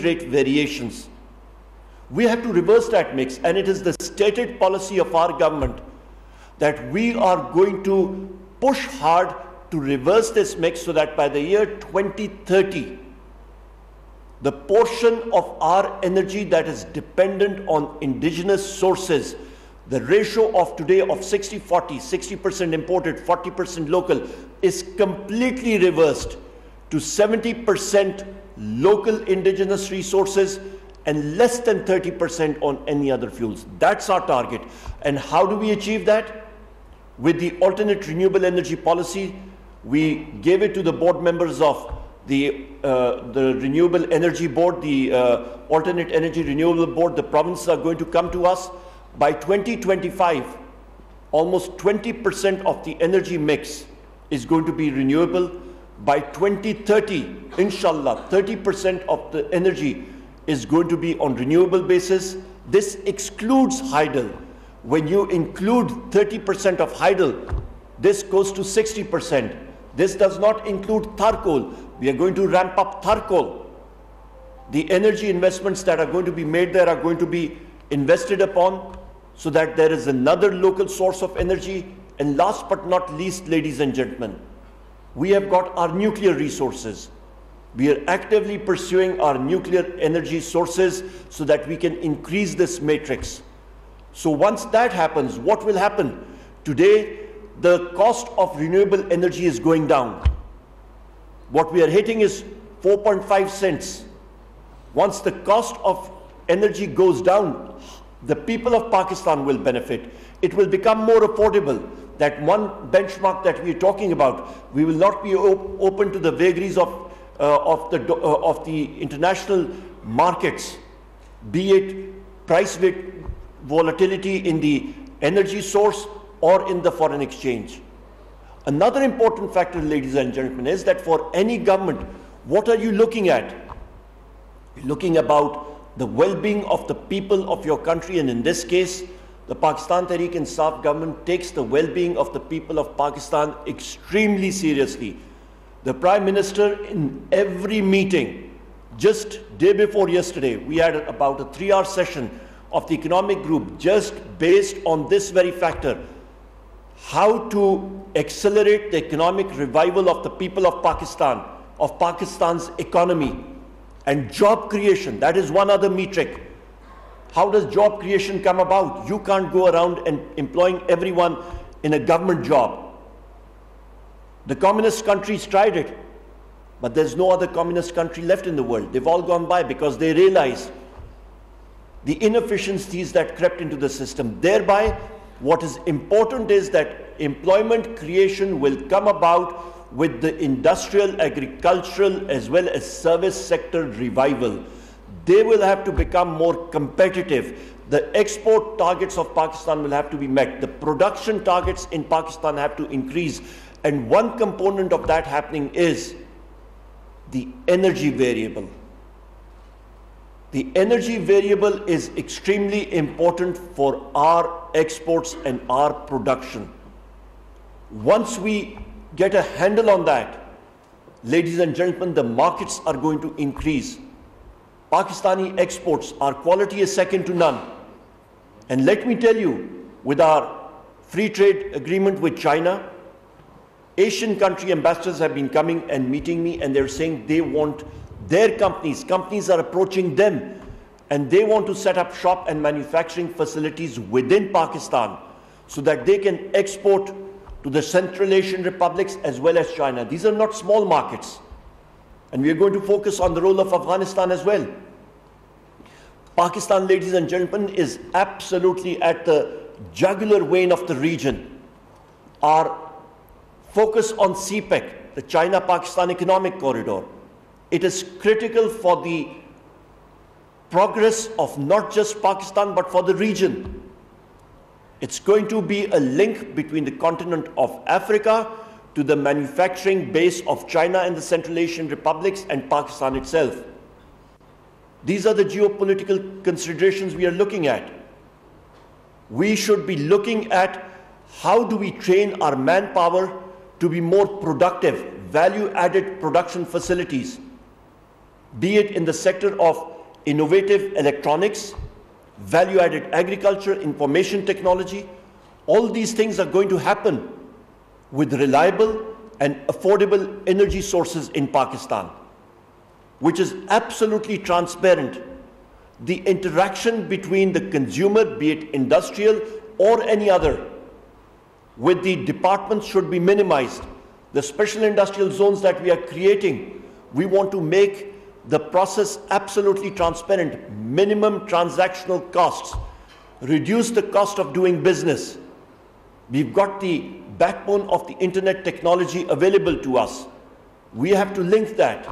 rate variations. We have to reverse that mix, and it is the stated policy of our government that we are going to push hard to reverse this mix so that by the year 2030, the portion of our energy that is dependent on indigenous sources, the ratio of today of 60-40, 60% imported, 40% local, is completely reversed to 70% local indigenous resources and less than 30% on any other fuels. That's our target. And how do we achieve that? With the alternate renewable energy policy, we gave it to the board members of the Renewable Energy Board, the Alternate Energy Renewable Board. The provinces are going to come to us. By 2025, almost 20% of the energy mix is going to be renewable. By 2030, inshallah, 30% of the energy is going to be on renewable basis. This excludes hydel. When you include 30% of hydel, this goes to 60%. This does not include charcoal. We are going to ramp up charcoal. The energy investments that are going to be made there are going to be invested upon so that there is another local source of energy. And last but not least, ladies and gentlemen, we have got our nuclear resources. We are actively pursuing our nuclear energy sources so that we can increase this matrix. So once that happens, what will happen? Today, the cost of renewable energy is going down. What we are hitting is 4.5 cents. Once the cost of energy goes down, the people of Pakistan will benefit. It will become more affordable. That one benchmark that we are talking about, we will not be open to the vagaries of the international markets, be it price volatility in the energy source or in the foreign exchange. Another important factor, ladies and gentlemen, is that for any government, what are you looking at? You're looking about the well-being of the people of your country, and in this case, the Pakistan Tehreek-e-Insaf government takes the well-being of the people of Pakistan extremely seriously. The Prime Minister, in every meeting, just day before yesterday, we had about a 3-hour session of the economic group just based on this very factor, how to accelerate the economic revival of the people of Pakistan, of Pakistan's economy, and job creation. That is one other metric. How does job creation come about? You can't go around and employing everyone in a government job. The communist countries tried it, but there's no other communist country left in the world. They've all gone by because they realized the inefficiencies that crept into the system. Thereby, what is important is that employment creation will come about with the industrial, agricultural, as well as service sector revival. They will have to become more competitive. The export targets of Pakistan will have to be met. The production targets in Pakistan have to increase. And one component of that happening is the energy variable. The energy variable is extremely important for our exports and our production. Once we get a handle on that, ladies and gentlemen, the markets are going to increase. Pakistani exports, our quality is second to none. And let me tell you, with our free trade agreement with China, Asian country ambassadors have been coming and meeting me, and they're saying they want their companies are approaching them, and they want to set up shop and manufacturing facilities within Pakistan so that they can export to the Central Asian republics as well as China. These are not small markets. And we are going to focus on the role of Afghanistan as well. Pakistan, ladies and gentlemen, is absolutely at the jugular vein of the region. Our focus on CPEC, the China-Pakistan Economic Corridor, it is critical for the progress of not just Pakistan but for the region. It's going to be a link between the continent of Africa to the manufacturing base of China and the Central Asian republics and Pakistan itself. These are the geopolitical considerations we are looking at. We should be looking at how do we train our manpower to be more productive, value-added production facilities. be it in the sector of innovative electronics, value-added agriculture, information technology. All these things are going to happen with reliable and affordable energy sources in Pakistan, which is absolutely transparent. The interaction between the consumer, be it industrial or any other, with the departments should be minimized. The special industrial zones that we are creating, we want to make the process absolutely transparent, minimum transactional costs, reduce the cost of doing business. We've got the backbone of the internet technology available to us. We have to link that,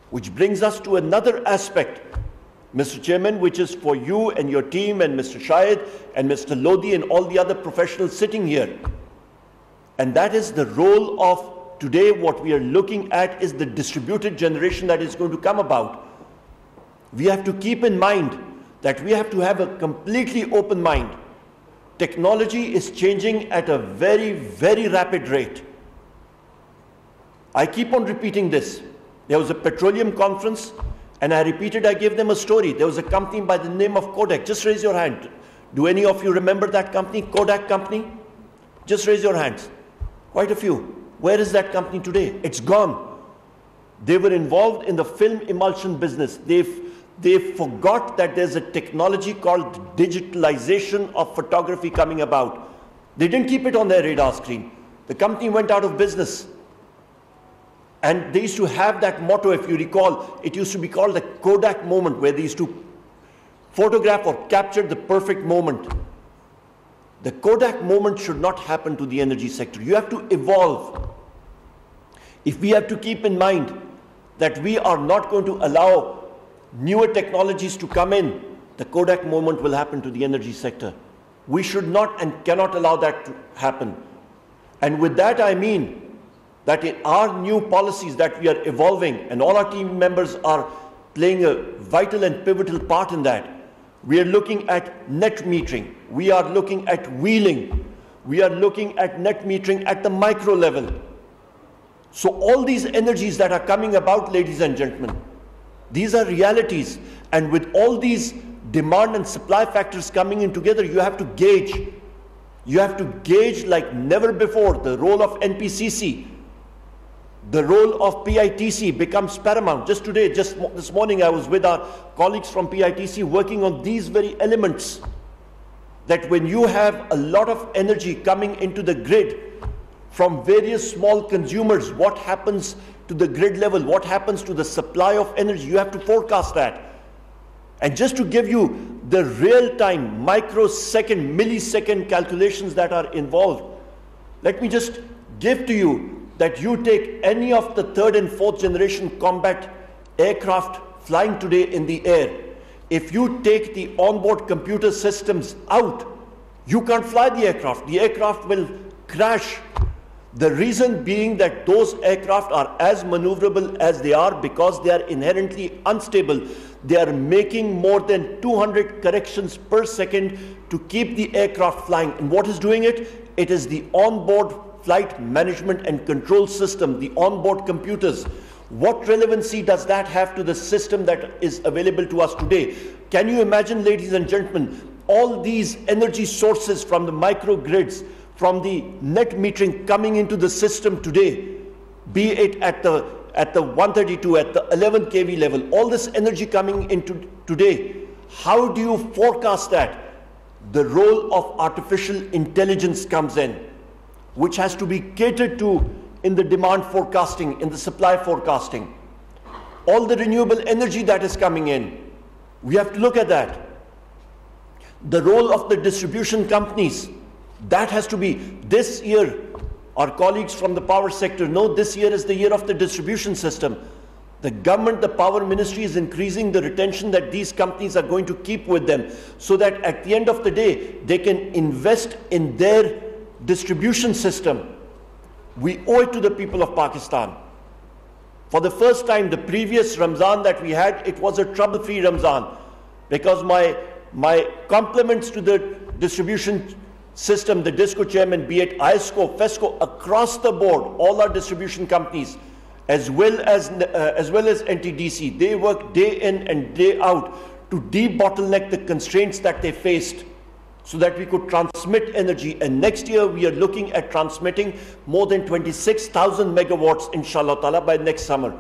which brings us to another aspect, Mr. Chairman, which is for you and your team and Mr. Shahid and Mr. Lodi and all the other professionals sitting here. And that is the role of today. What we are looking at is the distributed generation that is going to come about. We have to keep in mind that we have to have a completely open mind. Technology is changing at a very, very rapid rate. I keep on repeating this. There was a petroleum conference, and I repeated, I gave them a story. There was a company by the name of Kodak. Just raise your hand. Do any of you remember that company, Kodak company? Just raise your hands. Quite a few. Where is that company today? It's gone. They were involved in the film emulsion business. They forgot that there's a technology called digitalization of photography coming about. They didn't keep it on their radar screen. The company went out of business. And they used to have that motto, if you recall, it used to be called the Kodak moment, where they used to photograph or capture the perfect moment. The Kodak moment should not happen to the energy sector. You have to evolve. If we have to keep in mind that we are not going to allow newer technologies to come in, the Kodak moment will happen to the energy sector. We should not and cannot allow that to happen. And with that I mean that in our new policies that we are evolving, and all our team members are playing a vital and pivotal part in that, we are looking at net metering, we are looking at wheeling, we are looking at net metering at the micro level. So all these energies that are coming about, ladies and gentlemen, these are realities, and with all these demand and supply factors coming in together, you have to gauge. You have to gauge like never before. The role of NPCC, the role of PITC becomes paramount. Just today, just this morning, I was with our colleagues from PITC working on these very elements. That when you have a lot of energy coming into the grid from various small consumers, what happens to the grid level, what happens to the supply of energy, you have to forecast that. And just to give you the real-time, microsecond, millisecond calculations that are involved, let me just give to you that you take any of the third and fourth generation combat aircraft flying today in the air. If you take the onboard computer systems out, you can't fly the aircraft. The aircraft will crash. The reason being that those aircraft are as maneuverable as they are because they are inherently unstable. They are making more than 200 corrections per second to keep the aircraft flying. And what is doing it? It is the onboard flight management and control system, the onboard computers. What relevancy does that have to the system that is available to us today? Can you imagine, ladies and gentlemen, all these energy sources from the microgrids, from the net metering coming into the system today, be it at the 132, at the 11 kV level, all this energy coming into today, how do you forecast that? The role of artificial intelligence comes in, which has to be catered to in the demand forecasting, in the supply forecasting. All the renewable energy that is coming in, we have to look at that. The role of the distribution companies, that has to be, this year, our colleagues from the power sector know this year is the year of the distribution system. The government, the power ministry is increasing the retention that these companies are going to keep with them, so that at the end of the day, they can invest in their distribution system. We owe it to the people of Pakistan. For the first time, the previous Ramzan that we had, it was a trouble-free Ramzan, because my compliments to the distribution system, the DISCO chairman, be it ISCO, FESCO, across the board, all our distribution companies, as well as NTDC, they work day in and day out to de-bottleneck the constraints that they faced so that we could transmit energy. And next year we are looking at transmitting more than 26,000 megawatts, inshallah ta'ala, by next summer.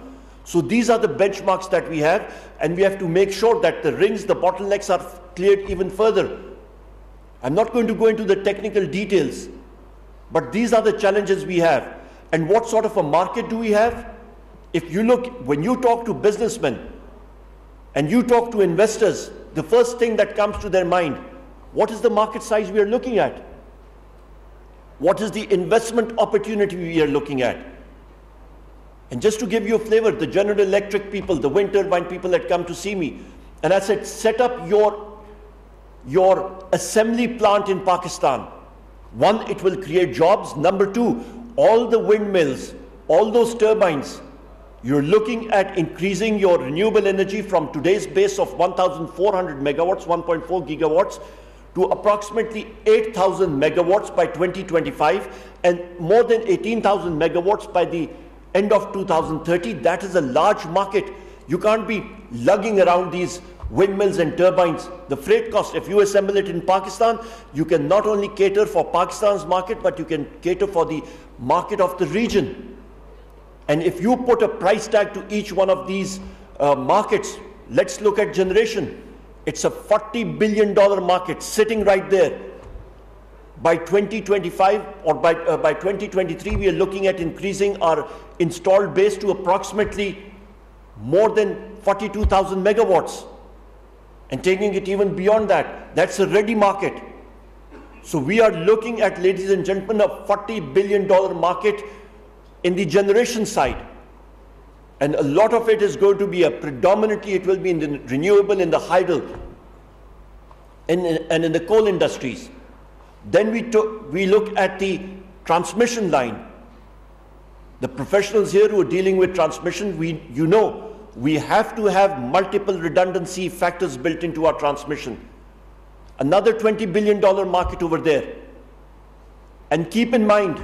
So these are the benchmarks that we have, and we have to make sure that the rings, the bottlenecks are cleared even further. I'm not going to go into the technical details, but these are the challenges we have. And what sort of a market do we have? If you look, when you talk to businessmen and you talk to investors, the first thing that comes to their mind, what is the market size we are looking at? What is the investment opportunity we are looking at? And just to give you a flavor, the General Electric people, the wind turbine people had come to see me, and I said, set up your assembly plant in Pakistan. One, it will create jobs. Number two, all the windmills, all those turbines, you're looking at increasing your renewable energy from today's base of 1,400 megawatts, 1.4 gigawatts, to approximately 8,000 megawatts by 2025, and more than 18,000 megawatts by the end of 2030. That is a large market. You can't be lugging around these windmills and turbines. The freight cost, if you assemble it in Pakistan, you can not only cater for Pakistan's market, but you can cater for the market of the region. And if you put a price tag to each one of these markets, let's look at generation. It's a $40 billion market sitting right there. By 2025 or by 2023, we are looking at increasing our installed base to approximately more than 42,000 megawatts. And taking it even beyond that, that's a ready market. So we are looking at, ladies and gentlemen, a $40 billion market in the generation side. And a lot of it is going to be predominantly, it will be in the renewable, in the hydel, and in the coal industries. Then we look at the transmission line. The professionals here who are dealing with transmission, we have to have multiple redundancy factors built into our transmission. Another $20 billion market over there. And keep in mind,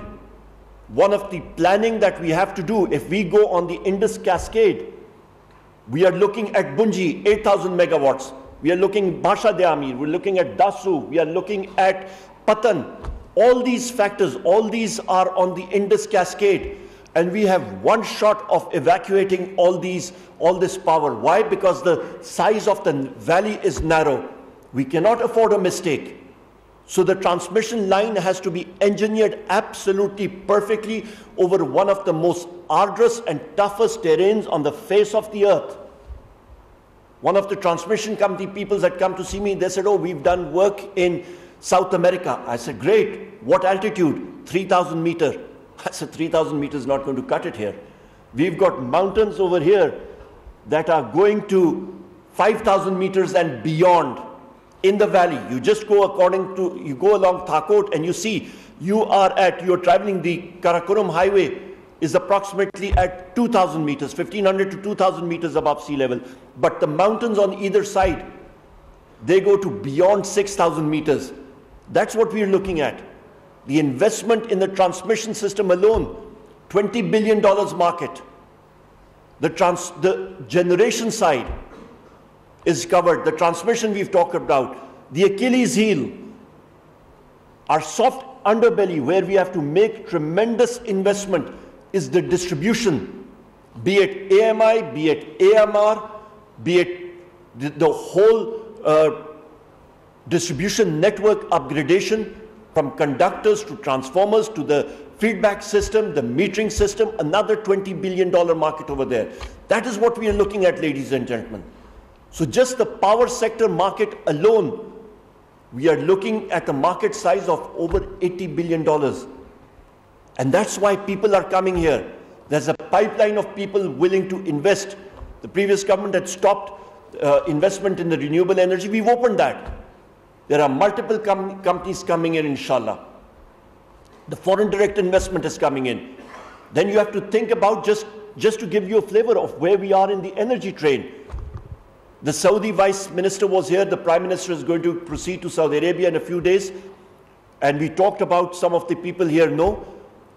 one of the planning that we have to do, if we go on the Indus Cascade, we are looking at Bunji, 8,000 megawatts. We are looking at Basha de Amir, we're looking at Dasu, we are looking at Patan. All these factors, all these are on the Indus Cascade. And we have one shot of evacuating all this power. Why? Because the size of the valley is narrow. We cannot afford a mistake. So the transmission line has to be engineered absolutely perfectly over one of the most arduous and toughest terrains on the face of the earth. One of the transmission company people that come to see me, they said, oh, we've done work in South America. I said, great. What altitude? 3,000 meters. I said, 3,000 meters is not going to cut it here. We've got mountains over here that are going to 5,000 meters and beyond in the valley. You just go you go along Thakot and you see, you're traveling the Karakoram highway is approximately at 2,000 meters, 1,500 to 2,000 meters above sea level. But the mountains on either side, they go to beyond 6,000 meters. That's what we're looking at. The investment in the transmission system alone, $20 billion market. The generation side is covered. The transmission we've talked about. The Achilles heel, our soft underbelly where we have to make tremendous investment is the distribution, be it AMI, be it AMR, be it the whole distribution network upgradation from conductors to transformers to the feedback system, the metering system, another $20 billion market over there. That is what we are looking at, ladies and gentlemen. So just the power sector market alone, we are looking at a market size of over $80 billion. And that's why people are coming here. There's a pipeline of people willing to invest. The previous government had stopped investment in the renewable energy. We've opened that. There are multiple companies coming in, inshallah. The foreign direct investment is coming in. Then you have to think about, just to give you a flavor of where we are in the energy train. The Saudi Vice Minister was here. The Prime Minister is going to proceed to Saudi Arabia in a few days. And we talked about, some of the people here know,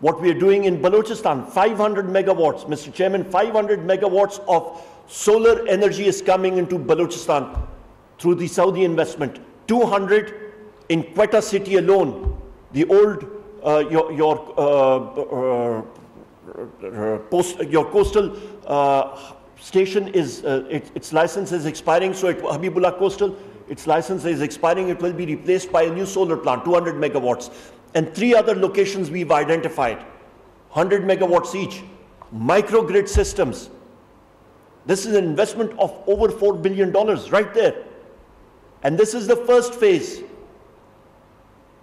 What we are doing in Balochistan, 500 megawatts, Mr. Chairman, 500 megawatts of solar energy is coming into Balochistan through the Saudi investment. 200 in Quetta city alone. The old, your coastal station is, its license is expiring, so Habibullah Coastal, its license is expiring, it will be replaced by a new solar plant, 200 megawatts. And 3 other locations we've identified, 100 megawatts each. Microgrid systems. This is an investment of over $4 billion right there. And this is the first phase.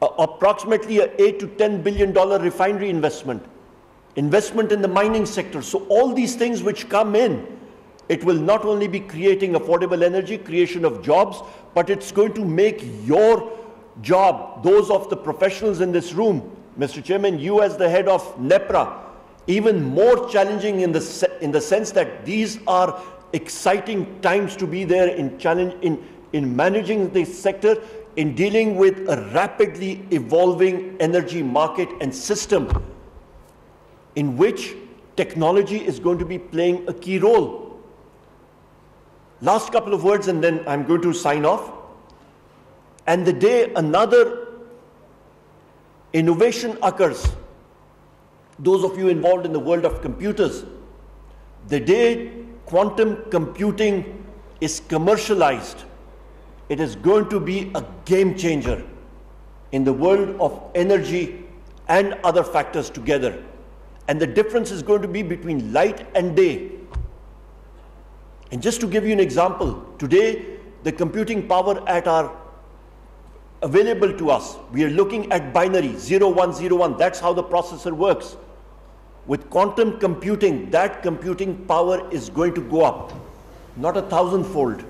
Approximately an $8 to $10 billion refinery investment. Investment in the mining sector. So all these things which come in, it will not only be creating affordable energy, creation of jobs, but it's going to make your job, those of the professionals in this room, Mr. Chairman, you as the head of NEPRA, even more challenging in the sense that these are exciting times to be there in managing this sector, in dealing with a rapidly evolving energy market and system in which technology is going to be playing a key role. Last couple of words and then I'm going to sign off. And the day another innovation occurs, those of you involved in the world of computers, the day quantum computing is commercialized, it is going to be a game changer in the world of energy and other factors together. And the difference is going to be between light and day. And just to give you an example, today the computing power available to us, we are looking at binary 0101. That's how the processor works. With quantum computing, that computing power is going to go up, not 1,000-fold.